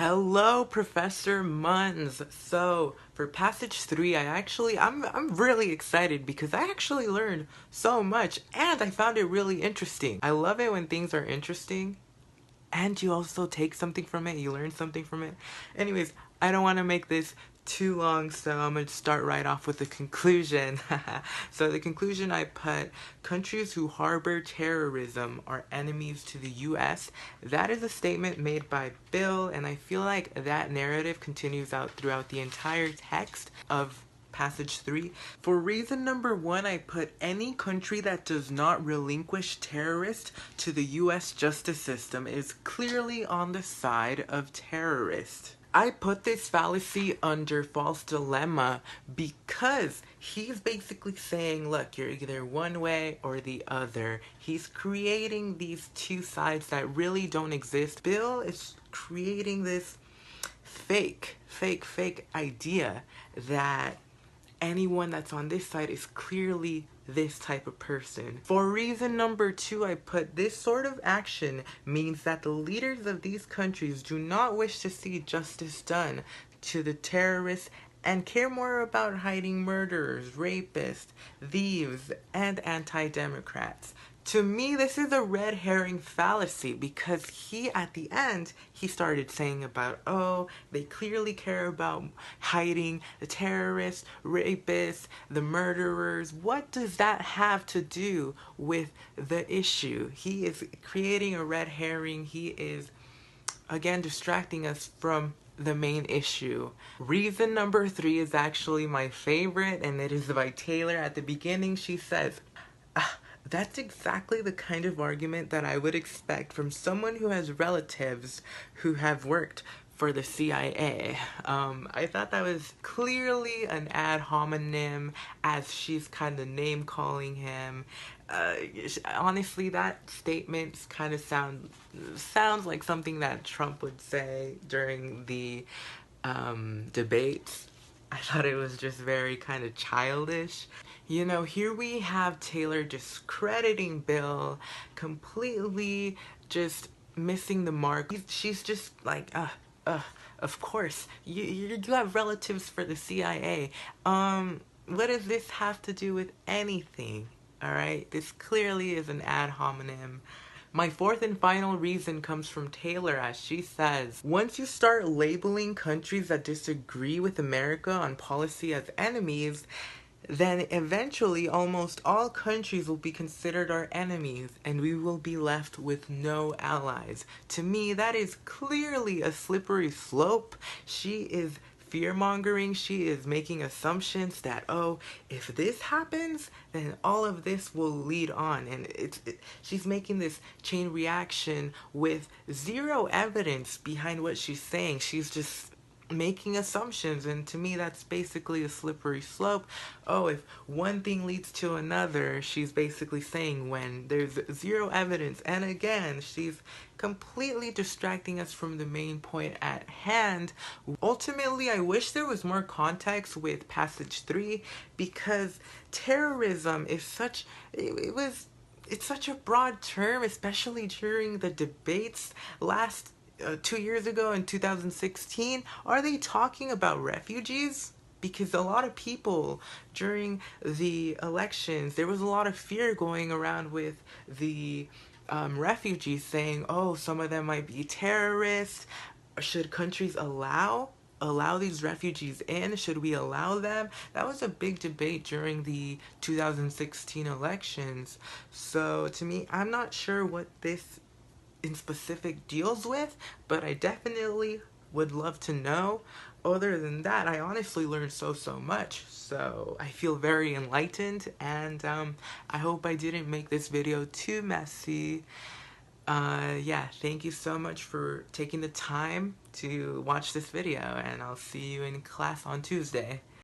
Hello, Professor Munns. So, for passage 3, I'm really excited because I actually learned so much and I found it really interesting. I love it when things are interesting and you also take something from it, you learn something from it. Anyways, I don't want to make this too long, so I'm going to start right off with the conclusion. So the conclusion I put, countries who harbor terrorism are enemies to the US. That is a statement made by Bill, and I feel like that narrative continues out throughout the entire text of passage 3. For reason number 1, I put any country that does not relinquish terrorists to the US justice system is clearly on the side of terrorists. I put this fallacy under false dilemma because he's basically saying, look, you're either one way or the other. He's creating these two sides that really don't exist. Bill is creating this fake idea that anyone that's on this side is clearly this type of person. For reason number 2, I put this sort of action means that the leaders of these countries do not wish to see justice done to the terrorists and care more about hiding murderers, rapists, thieves, and anti-democrats. To me, this is a red herring fallacy because at the end, he started saying about, oh, they clearly care about hiding the terrorists, rapists, the murderers. What does that have to do with the issue? He is creating a red herring. He is, again, distracting us from the main issue. Reason number 3 is actually my favorite, and it is by Taylor. At the beginning, she says, that's exactly the kind of argument that I would expect from someone who has relatives who have worked for the CIA. I thought that was clearly an ad hominem as she's kind of name calling him. Honestly, that statement kind of sounds like something that Trump would say during the debates. I thought it was just very kind of childish. You know, here we have Taylor discrediting Bill, completely just missing the mark. She's just like, of course, you have relatives for the CIA. What does this have to do with anything? Alright, this clearly is an ad hominem. My fourth and final reason comes from Taylor, as she says, once you start labeling countries that disagree with America on policy as enemies, then eventually almost all countries will be considered our enemies and we will be left with no allies. To me, that is clearly a slippery slope. She is fear-mongering. She is making assumptions that, oh, if this happens, then all of this will lead on. And she's making this chain reaction with zero evidence behind what she's saying. She's just making assumptions, and to me that's basically a slippery slope. Oh, if one thing leads to another, she's basically saying when there's zero evidence. And again, she's completely distracting us from the main point at hand. Ultimately, I wish there was more context with passage 3 because terrorism is it's such a broad term, especially during the debates last 2 years ago in 2016. Are they talking about refugees? Because a lot of people during the elections, there was a lot of fear going around with the refugees saying, oh, some of them might be terrorists. Should countries allow these refugees in? Should we allow them? That was a big debate during the 2016 elections. So to me, I'm not sure what this in specific deals with, but I definitely would love to know. Other than that, I honestly learned so much, so I feel very enlightened, and I hope I didn't make this video too messy. Yeah, thank you so much for taking the time to watch this video, and I'll see you in class on Tuesday.